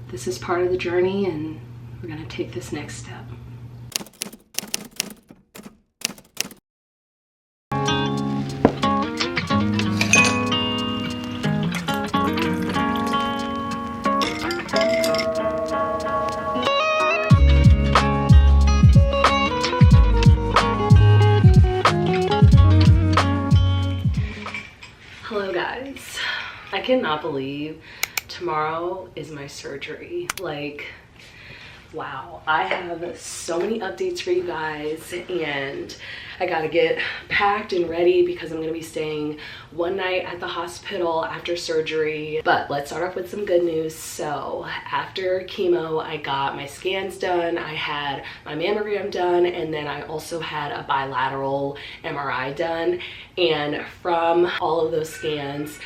this is part of the journey, and we're gonna take this next step. Hello guys, I cannot believe tomorrow is my surgery. Like, wow, I have so many updates for you guys, and I gotta get packed and ready because I'm gonna be staying one night at the hospital after surgery. But let's start off with some good news. So after chemo, I got my scans done, I had my mammogram done, and then I also had a bilateral MRI done. And from all of those scans,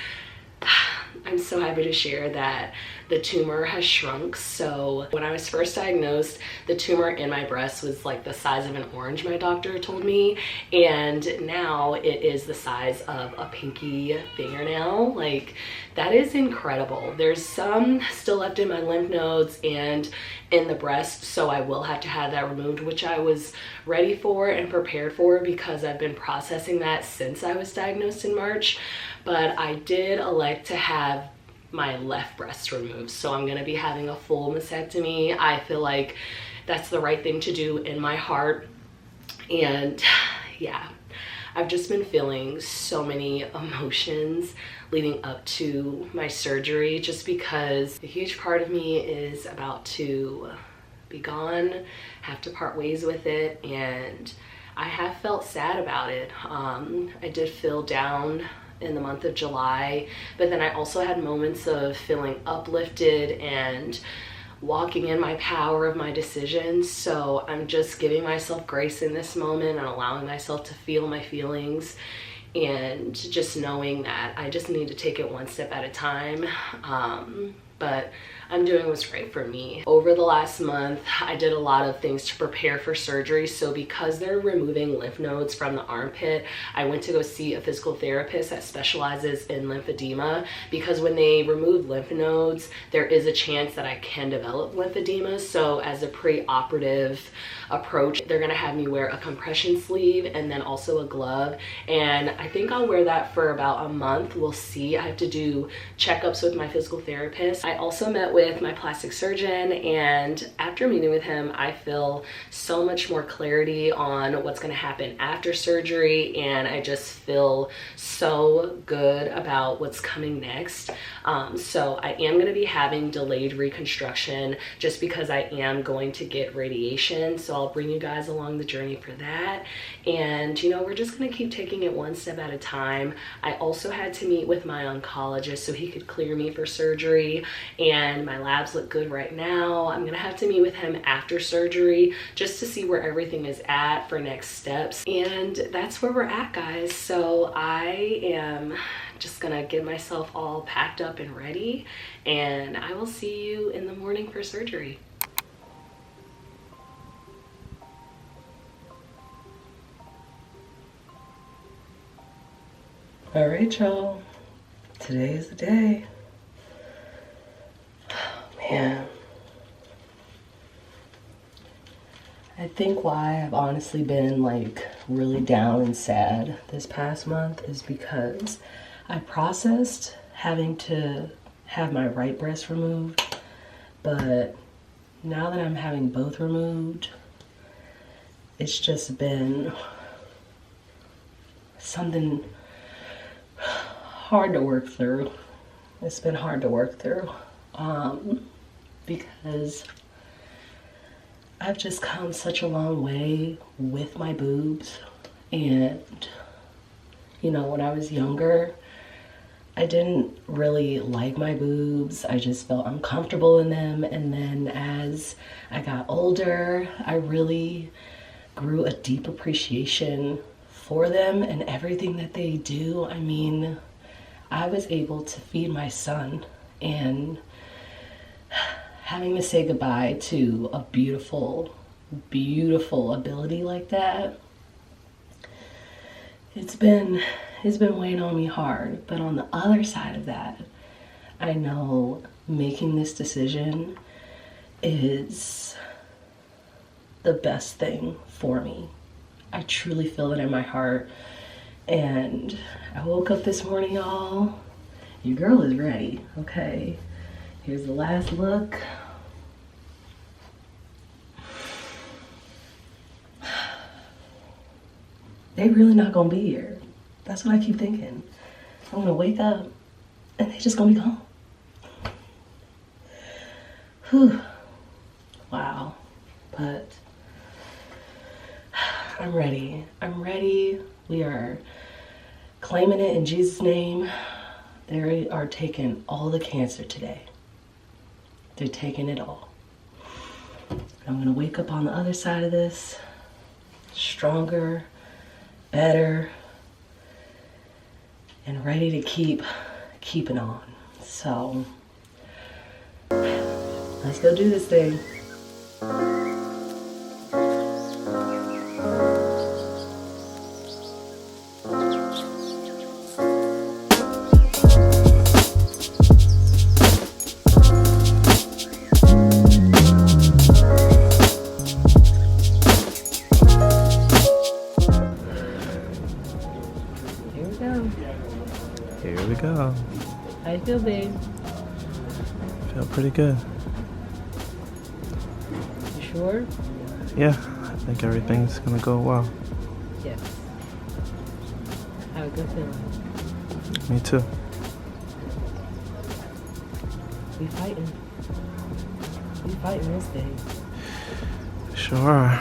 I'm so happy to share that the tumor has shrunk. So when I was first diagnosed, the tumor in my breast was like the size of an orange, my doctor told me, and now it is the size of a pinky fingernail. Like, that is incredible. There's some still left in my lymph nodes and in the breast, so I will have to have that removed, which I was ready for and prepared for because I've been processing that since I was diagnosed in March. But I did elect to have my left breast removed, so I'm gonna be having a full mastectomy. I feel like that's the right thing to do in my heart. And yeah, I've just been feeling so many emotions leading up to my surgery, just because a huge part of me is about to be gone, have to part ways with it, and I have felt sad about it. I did feel down in the month of July, but then I also had moments of feeling uplifted and walking in my power of my decisions. So I'm just giving myself grace in this moment and allowing myself to feel my feelings, and just knowing that I just need to take it one step at a time. But I'm doing what's right for me. Over the last month, I did a lot of things to prepare for surgery. So because they're removing lymph nodes from the armpit, I went to go see a physical therapist that specializes in lymphedema, because when they remove lymph nodes, there is a chance that I can develop lymphedema. So as a pre-operative approach, they're gonna have me wear a compression sleeve and then also a glove. And I think I'll wear that for about a month. We'll see. I have to do checkups with my physical therapist. I also met with my plastic surgeon, and after meeting with him, I feel so much more clarity on what's going to happen after surgery, and I just feel so good about what's coming next. So I am going to be having delayed reconstruction just because I am going to get radiation. So I'll bring you guys along the journey for that. And, you know, we're just going to keep taking it one step at a time. I also had to meet with my oncologist so he could clear me for surgery, and my labs look good right now. I'm gonna have to meet with him after surgery just to see where everything is at for next steps. And that's where we're at, guys. So I am just gonna get myself all packed up and ready, and I will see you in the morning for surgery. All right, y'all, today is the day. Man, I think why I've honestly been like really down and sad this past month is because I processed having to have my right breast removed, but now that I'm having both removed, it's just been something hard to work through. It's been hard to work through. Because I've just come such a long way with my boobs. And, you know, when I was younger, I didn't really like my boobs. I just felt uncomfortable in them. And then as I got older, I really grew a deep appreciation for them and everything that they do. I mean, I was able to feed my son, and having to say goodbye to a beautiful, beautiful ability like that, it's been weighing on me hard. But on the other side of that, I know making this decision is the best thing for me. I truly feel it in my heart. And I woke up this morning, y'all. Your girl is ready, okay? Here's the last look. They really not gonna be here. That's what I keep thinking. I'm gonna wake up and they just gonna be gone. Whew. Wow. But I'm ready. I'm ready. We are claiming it in Jesus' name. They are taking all the cancer today. They're taking it all. I'm gonna wake up on the other side of this stronger, better, and ready to keep keeping on. So let's go do this thing. Here we go. How you feel, babe? Feel pretty good. You sure? Yeah, I think everything's gonna go well. Yes. Have a good feeling. Me too. We fighting. We fighting this day. Sure are.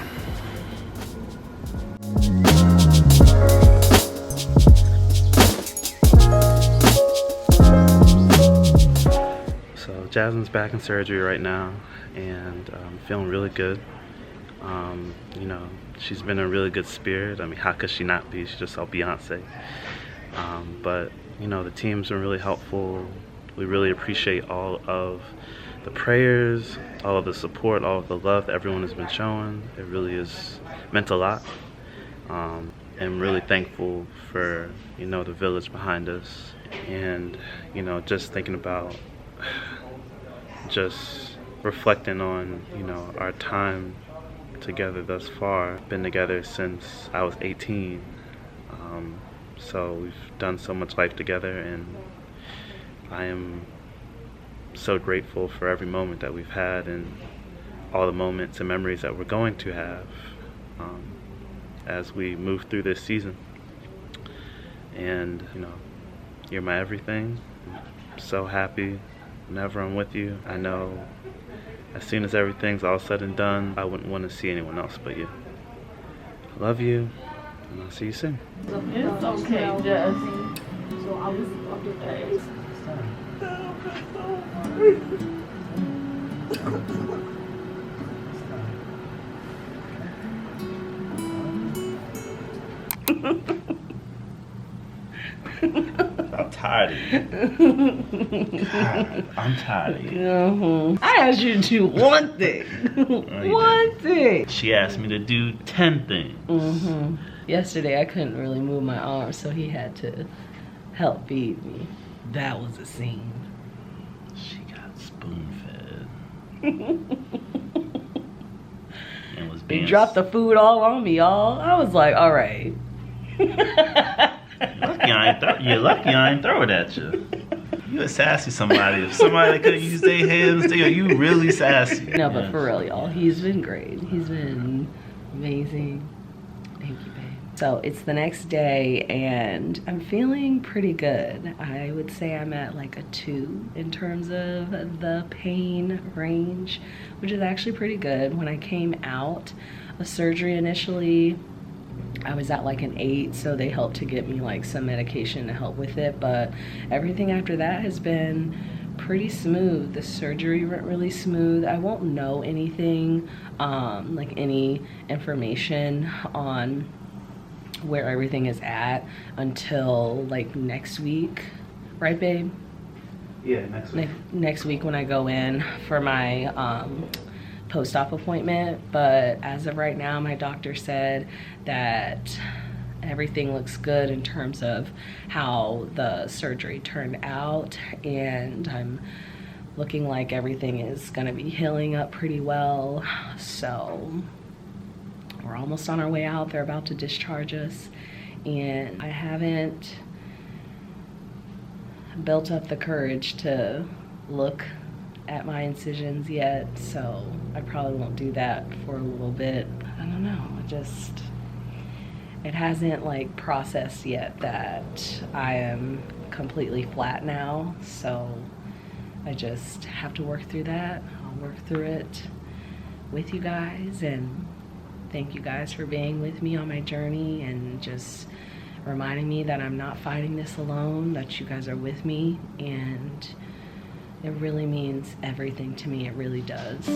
So Jasmine's back in surgery right now, and feeling really good. You know, she's been in a really good spirit. I mean, how could she not be? She just saw Beyonce. But you know, the team's been really helpful. We really appreciate all of the prayers, all of the support, all of the love that everyone has been showing. It really has meant a lot. I'm really thankful for, you know, the village behind us, and you know, just thinking about, just reflecting on, you know, our time together thus far. Been together since I was 18, so we've done so much life together, and I am so grateful for every moment that we've had and all the moments and memories that we're going to have as we move through this season. And you know, you're my everything. I'm so happy whenever I'm with you. I know as soon as everything's all said and done, I wouldn't want to see anyone else but you. I love you, and I'll see you soon. It's okay, Jess. So I was okay. I'm tired of you. God, I'm tired of you. I asked you to do one thing. One thing. She asked me to do 10 things. Yesterday I couldn't really move my arm, so he had to help feed me. That was a scene. She got spoon-fed. And was He being dropped the food all on me, y'all. I was like, all right. You're lucky I ain't throw it at you. You a sassy somebody. If somebody could have used their hands, you really sassy. No, but for real, y'all, he's been great. He's been amazing. Thank you, babe. So it's the next day, and I'm feeling pretty good. I would say I'm at like a 2 in terms of the pain range, which is actually pretty good. When I came out of surgery initially, I was at like an 8, so they helped to get me like some medication to help with it, but everything after that has been pretty smooth. The surgery went really smooth. I won't know anything, like any information on where everything is at until like next week, right, babe? Yeah, next week. Next week when I go in for my post-op appointment. But as of right now, my doctor said that everything looks good in terms of how the surgery turned out, and I'm looking like everything is gonna be healing up pretty well. So we're almost on our way out. They're about to discharge us, and I haven't built up the courage to look at my incisions yet, so I probably won't do that for a little bit. I don't know, it hasn't like processed yet that I am completely flat now, so I just have to work through that. I'll work through it with you guys, and thank you guys for being with me on my journey and just reminding me that I'm not fighting this alone, that you guys are with me, and it really means everything to me. It really does.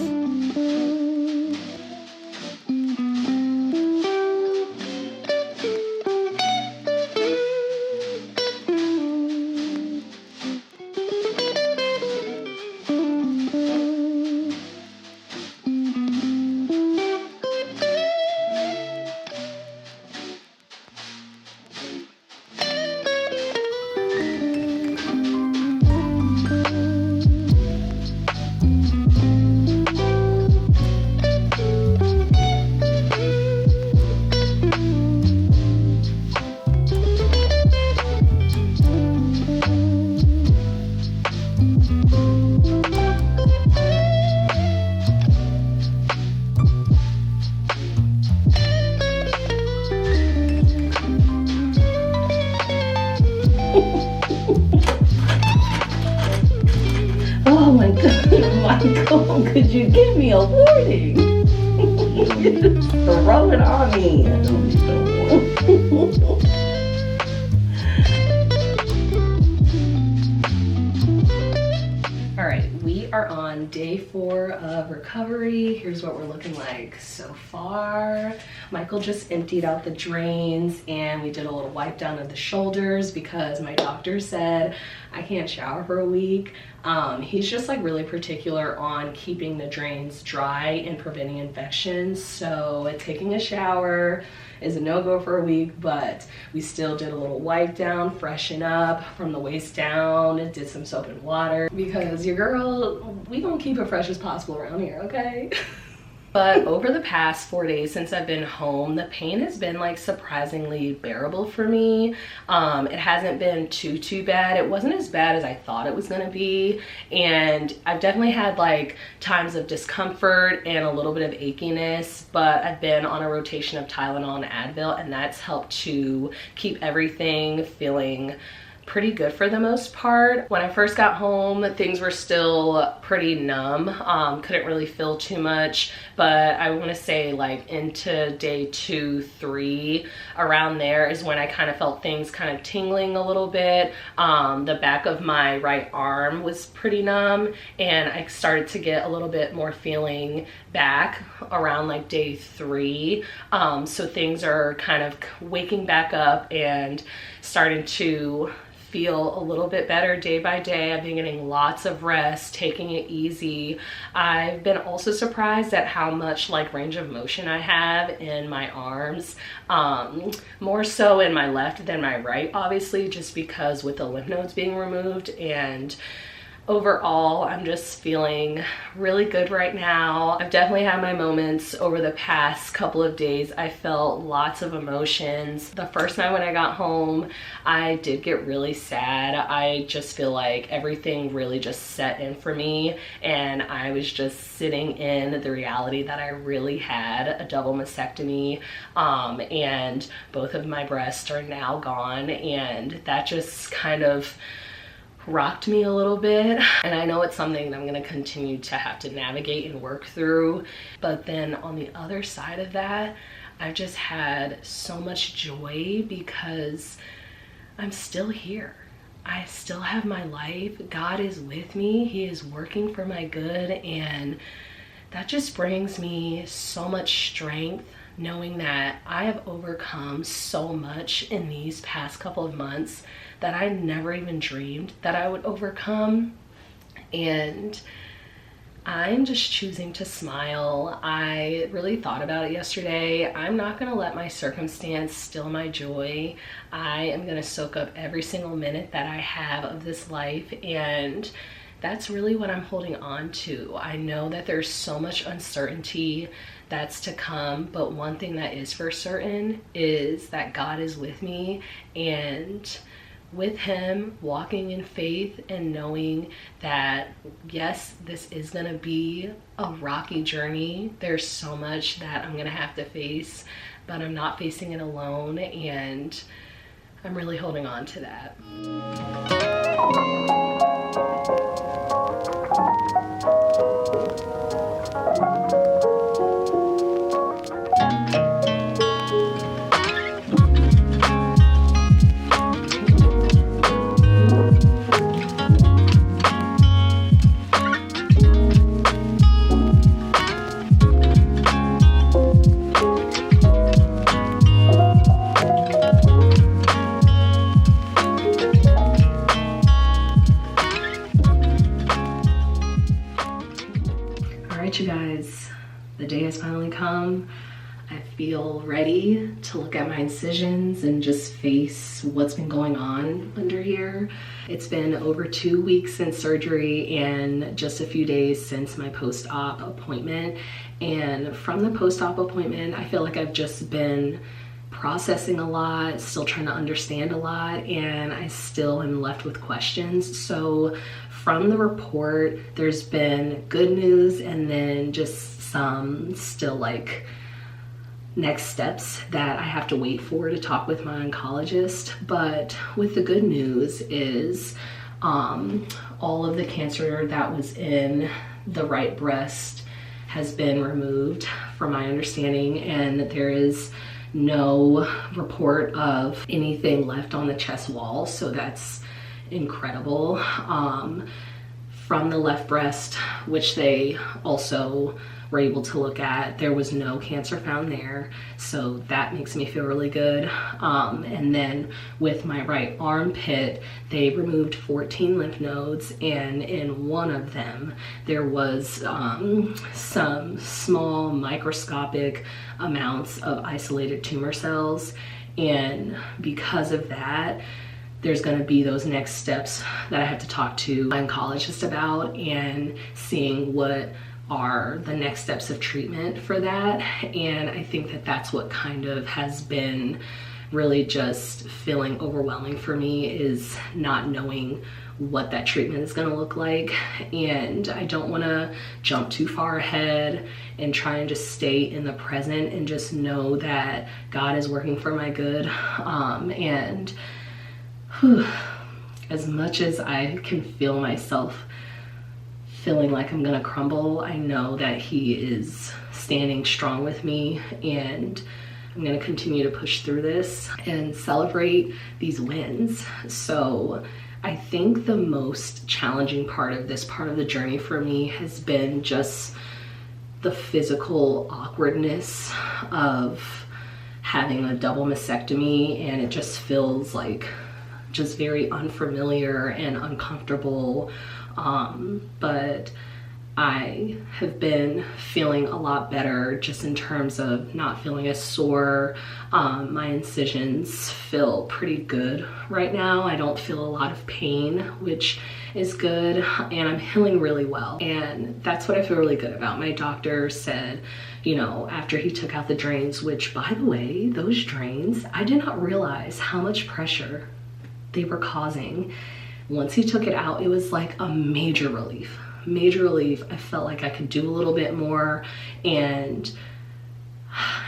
Oh my God, Michael, could you give me a warning? Throw it on me. I don't need no warning. All right, we are on day 4 of recovery. Here's what we're looking like so far. Michael just emptied out the drains, and we did a little wipe down of the shoulders because my doctor said I can't shower for a week. He's just like really particular on keeping the drains dry and preventing infections. So taking a shower is a no-go for a week, but we still did a little wipe down, freshen up from the waist down, did some soap and water because your girl, we gonna keep it fresh as possible around here, okay? But over the past 4 days since I've been home, the pain has been like surprisingly bearable for me. It hasn't been too bad. It wasn't as bad as I thought it was gonna be. And I've definitely had like times of discomfort and a little bit of achiness, but I've been on a rotation of Tylenol and Advil, and that's helped to keep everything feeling pretty good for the most part. When I first got home, things were still pretty numb. Couldn't really feel too much, but I want to say like into day 2, 3, around there is when I kind of felt things kind of tingling a little bit. The back of my right arm was pretty numb, and I started to get a little bit more feeling back around like day 3. So things are kind of waking back up and starting to feel a little bit better day by day. I've been getting lots of rest, taking it easy. I've been also surprised at how much like range of motion I have in my arms, more so in my left than my right, obviously, just because with the lymph nodes being removed. And overall, I'm just feeling really good right now. I've definitely had my moments over the past couple of days. I felt lots of emotions. The first night when I got home, I did get really sad. I just feel like everything really just set in for me, and I was just sitting in the reality that I really had a double mastectomy, and both of my breasts are now gone, and that just kind of rocked me a little bit. And I know it's something that I'm going to continue to have to navigate and work through. But then on the other side of that, I've just had so much joy because I'm still here. I still have my life. God is with me. He is working for my good. And that just brings me so much strength, knowing that I have overcome so much in these past couple of months that I never even dreamed that I would overcome. And I'm just choosing to smile. I really thought about it yesterday. I'm not gonna let my circumstance steal my joy. I am gonna soak up every single minute that I have of this life, and that's really what I'm holding on to. I know that there's so much uncertainty that's to come, but one thing that is for certain is that God is with me, and with him, walking in faith and knowing that yes, this is gonna be a rocky journey. There's so much that I'm gonna have to face, but I'm not facing it alone, and I'm really holding on to that. You guys, the day has finally come. I feel ready to look at my incisions and just face what's been going on under here. It's been over 2 weeks since surgery and just a few days since my post-op appointment. And from the post-op appointment, I feel like I've just been processing a lot, still trying to understand a lot, and I still am left with questions. So from the report, there's been good news and then just some still like next steps that I have to wait for to talk with my oncologist. But with the good news is all of the cancer that was in the right breast has been removed from my understanding, and that there is no report of anything left on the chest wall, so that's incredible. From the left breast, which they also were able to look at, there was no cancer found there, so that makes me feel really good. And then with my right armpit, they removed 14 lymph nodes, and in one of them there was some small microscopic amounts of isolated tumor cells, and because of that, there's going to be those next steps that I have to talk to my oncologist about, and seeing what are the next steps of treatment for that. And I think that that's what kind of has been really just feeling overwhelming for me, is not knowing what that treatment is going to look like. And I don't want to jump too far ahead and try and just stay in the present and just know that God is working for my good. And as much as I can feel myself feeling like I'm gonna crumble, I know that he is standing strong with me, and I'm gonna continue to push through this and celebrate these wins. So I think the most challenging part of this part of the journey for me has been just the physical awkwardness of having a double mastectomy, and it just feels like just very unfamiliar and uncomfortable. But I have been feeling a lot better just in terms of not feeling as sore. My incisions feel pretty good right now. I don't feel a lot of pain, which is good, and I'm healing really well. And that's what I feel really good about. My doctor said, you know, after he took out the drains, which by the way, those drains, I did not realize how much pressure they were causing. Once he took it out, it was like a major relief. Major relief. I felt like I could do a little bit more, and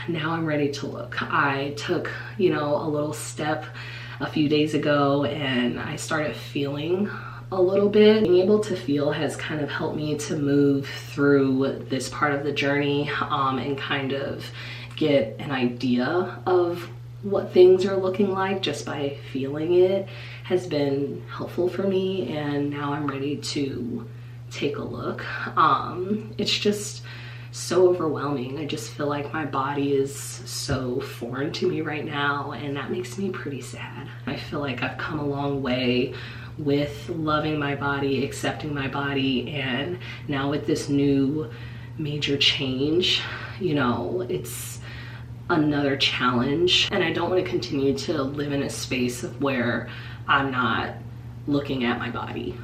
now I'm ready to look. I took, you know, a little step a few days ago, and I started feeling a little bit. Being able to feel has kind of helped me to move through this part of the journey, and kind of get an idea of what things are looking like just by feeling it has been helpful for me. And now I'm ready to take a look. It's just so overwhelming. I just feel like my body is so foreign to me right now, and that makes me pretty sad. I feel like I've come a long way with loving my body, accepting my body, and now with this new major change, you know, it's another challenge, and I don't want to continue to live in a space of where I'm not looking at my body.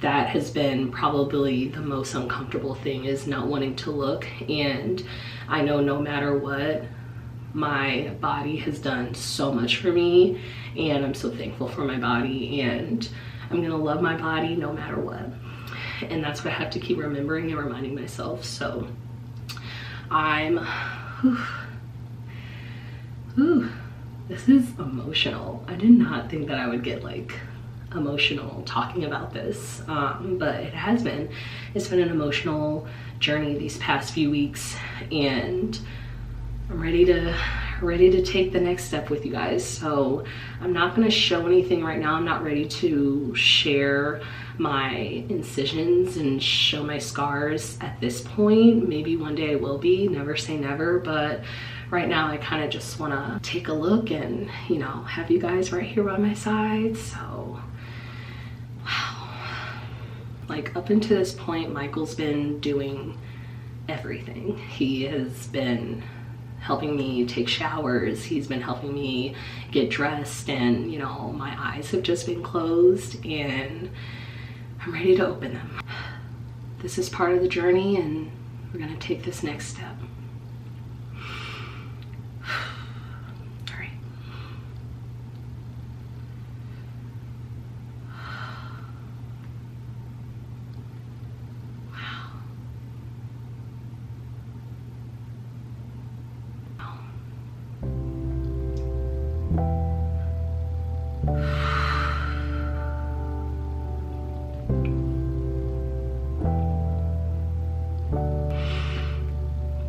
that has been probably the most uncomfortable thing, is not wanting to look. And I know no matter what, my body has done so much for me, and I'm so thankful for my body, and I'm gonna love my body no matter what. And that's what I have to keep remembering and reminding myself. So this is emotional. I did not think that I would get like emotional talking about this, but it has been. It's been an emotional journey these past few weeks, and I'm ready to take the next step with you guys. So I'm not going to show anything right now. I'm not ready to share my incisions and show my scars at this point. Maybe one day I will be, never say never, but right now I kind of just want to take a look and, you know, have you guys right here by my side. So wow, like up until this point, Michael's been doing everything. He has been helping me take showers, he's been helping me get dressed, and you know, my eyes have just been closed and I'm ready to open them. This is part of the journey, and we're gonna take this next step. All right.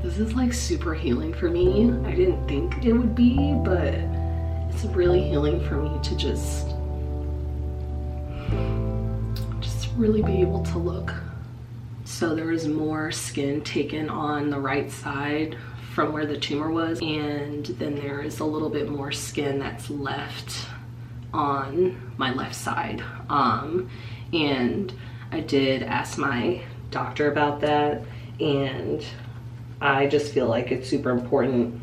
This is like super healing for me. I didn't think it would be, but it's really healing for me to just really be able to look. So there was more skin taken on the right side from where the tumor was, and then there is a little bit more skin that's left on my left side. And I did ask my doctor about that, and I just feel like it's super important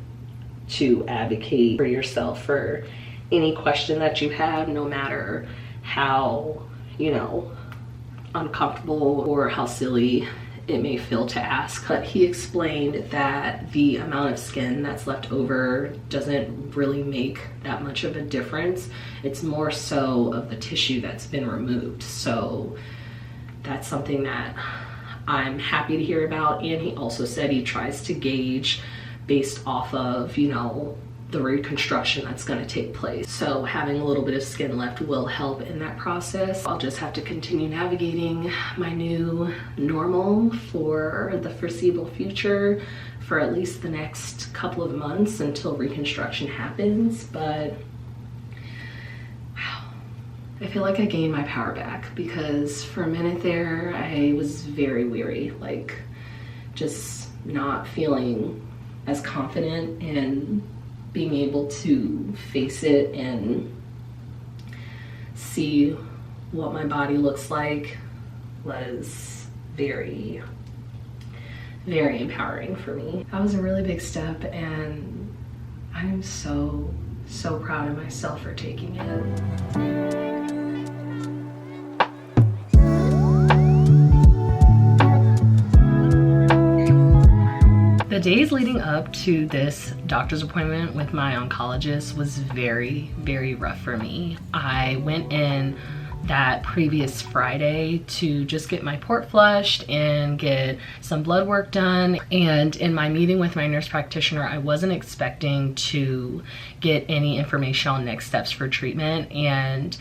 to advocate for yourself for any question that you have, no matter how, you know, uncomfortable or how silly it may feel to ask. But he explained that the amount of skin that's left over doesn't really make that much of a difference. It's more so of the tissue that's been removed. So that's something that I'm happy to hear about. And he also said he tries to gauge based off of, you know, the reconstruction that's going to take place. So having a little bit of skin left will help in that process. I'll just have to continue navigating my new normal for the foreseeable future for at least the next couple of months until reconstruction happens. But wow, I feel like I gained my power back, because for a minute there I was very weary, like just not feeling as confident in being able to face it and see what my body looks like was very, very empowering for me. That was a really big step, and I'm so proud of myself for taking it. The days leading up to this doctor's appointment with my oncologist was very, very rough for me. I went in that previous Friday to just get my port flushed and get some blood work done. And in my meeting with my nurse practitioner, I wasn't expecting to get any information on next steps for treatment. And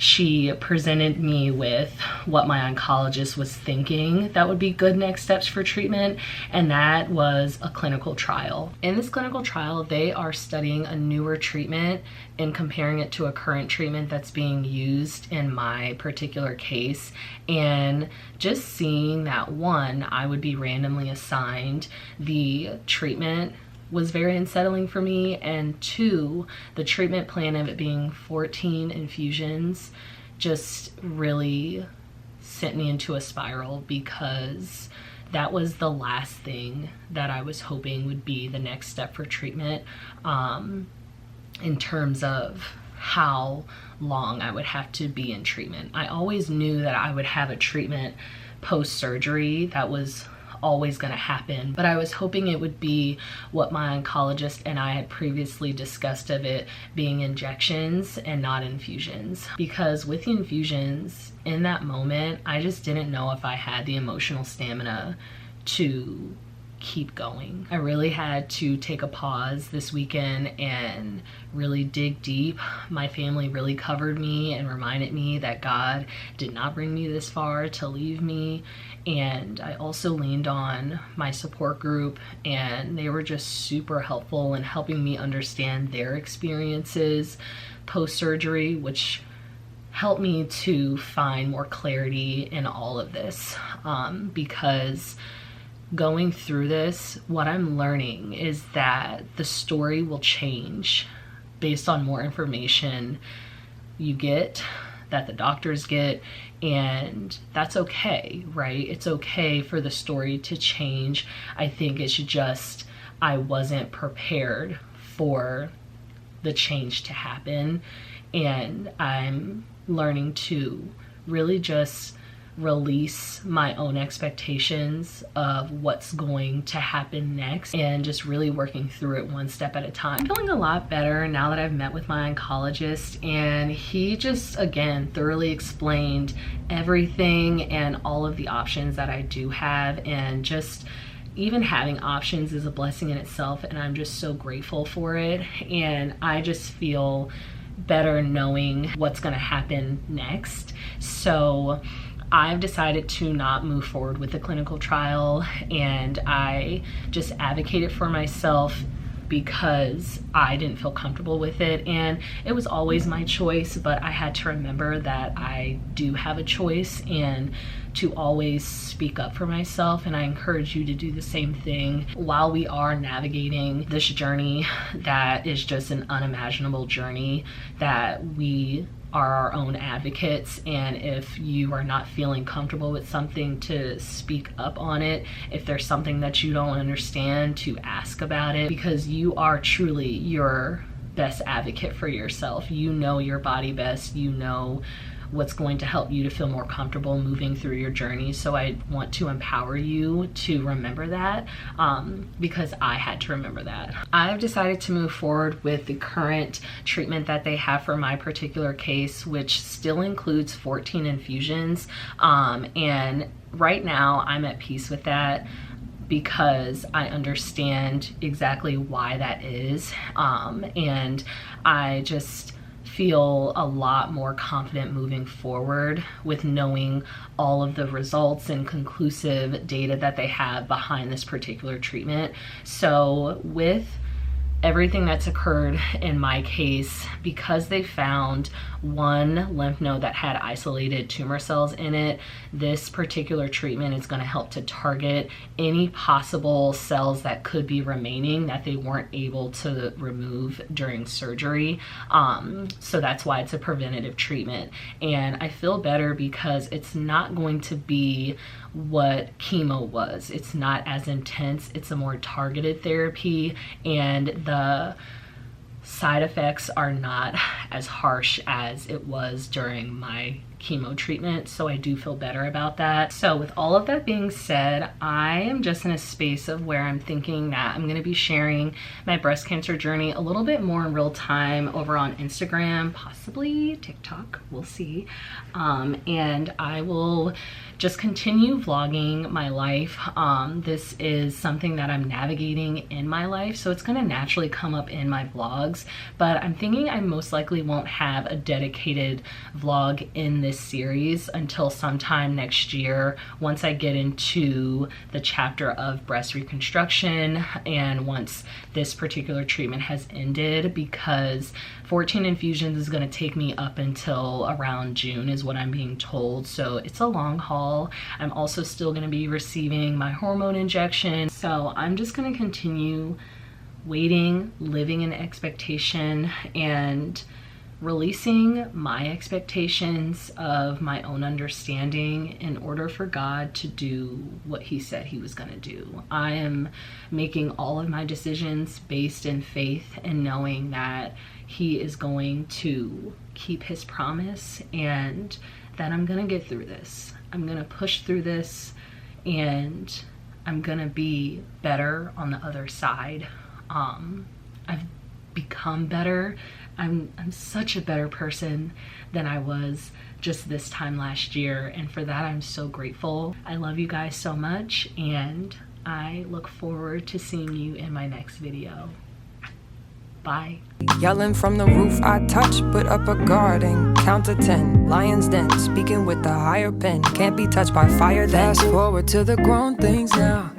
she presented me with what my oncologist was thinking that would be good next steps for treatment, and that was a clinical trial. In this clinical trial, they are studying a newer treatment and comparing it to a current treatment that's being used in my particular case, and just seeing that, one, I would be randomly assigned the treatment was very unsettling for me, and two, the treatment plan of it being 14 infusions just really sent me into a spiral, because that was the last thing that I was hoping would be the next step for treatment in terms of how long I would have to be in treatment. I always knew that I would have a treatment post-surgery that was always going to happen, but I was hoping it would be what my oncologist and I had previously discussed of it being injections and not infusions. Because with the infusions, in that moment, I just didn't know if I had the emotional stamina to keep going. I really had to take a pause this weekend and really dig deep. My family really covered me and reminded me that God did not bring me this far to leave me. And I also leaned on my support group, and they were just super helpful in helping me understand their experiences post-surgery, which helped me to find more clarity in all of this. Because going through this, what I'm learning is that the story will change based on more information you get, that the doctors get, and that's okay, right? It's okay for the story to change. I think it's just I wasn't prepared for the change to happen, and I'm learning to really just release my own expectations of what's going to happen next and just really working through it one step at a time. I'm feeling a lot better now that I've met with my oncologist, and he just again thoroughly explained everything and all of the options that I do have, and just even having options is a blessing in itself, and I'm just so grateful for it. And I just feel better knowing what's going to happen next. So I've decided to not move forward with the clinical trial, and I just advocated for myself because I didn't feel comfortable with it, and it was always my choice, but I had to remember that I do have a choice and to always speak up for myself, and I encourage you to do the same thing while we are navigating this journey that is just an unimaginable journey, that we are our own advocates. And if you are not feeling comfortable with something, to speak up on it. If there's something that you don't understand, to ask about it, because you are truly your best advocate for yourself. You know your body best. You know what's going to help you to feel more comfortable moving through your journey. So I want to empower you to remember that, because I had to remember that. I've decided to move forward with the current treatment that they have for my particular case, which still includes 14 infusions. And right now I'm at peace with that, because I understand exactly why that is. And I just feel a lot more confident moving forward with knowing all of the results and conclusive data that they have behind this particular treatment. So with everything that's occurred in my case, because they found one lymph node that had isolated tumor cells in it, this particular treatment is going to help to target any possible cells that could be remaining that they weren't able to remove during surgery. So that's why it's a preventative treatment. And I feel better because it's not going to be what chemo was. It's not as intense. It's a more targeted therapy, and the side effects are not as harsh as it was during my chemo treatment. So I do feel better about that. So with all of that being said, I am just in a space of where I'm thinking that I'm going to be sharing my breast cancer journey a little bit more in real time over on Instagram, possibly TikTok, we'll see. And I will just continue vlogging my life. This is something that I'm navigating in my life, so it's going to naturally come up in my vlogs, but I'm thinking I most likely won't have a dedicated vlog in this series until sometime next year, once I get into the chapter of breast reconstruction and once this particular treatment has ended, because 14 infusions is going to take me up until around June is what I'm being told. So it's a long haul. I'm also still going to be receiving my hormone injection. So I'm just going to continue waiting, living in expectation, and releasing my expectations of my own understanding in order for God to do what he said he was going to do. I am making all of my decisions based in faith and knowing that he is going to keep his promise and that I'm going to get through this. I'm going to push through this and I'm going to be better on the other side. I've become better. I'm such a better person than I was just this time last year, and for that I'm so grateful. I love you guys so much, and I look forward to seeing you in my next video. Bye. Yelling from the roof, I touch, put up a guarding. Count to 10, lion's den, speaking with the higher pen. Can't be touched by fire then. Fast forward to the grown things now.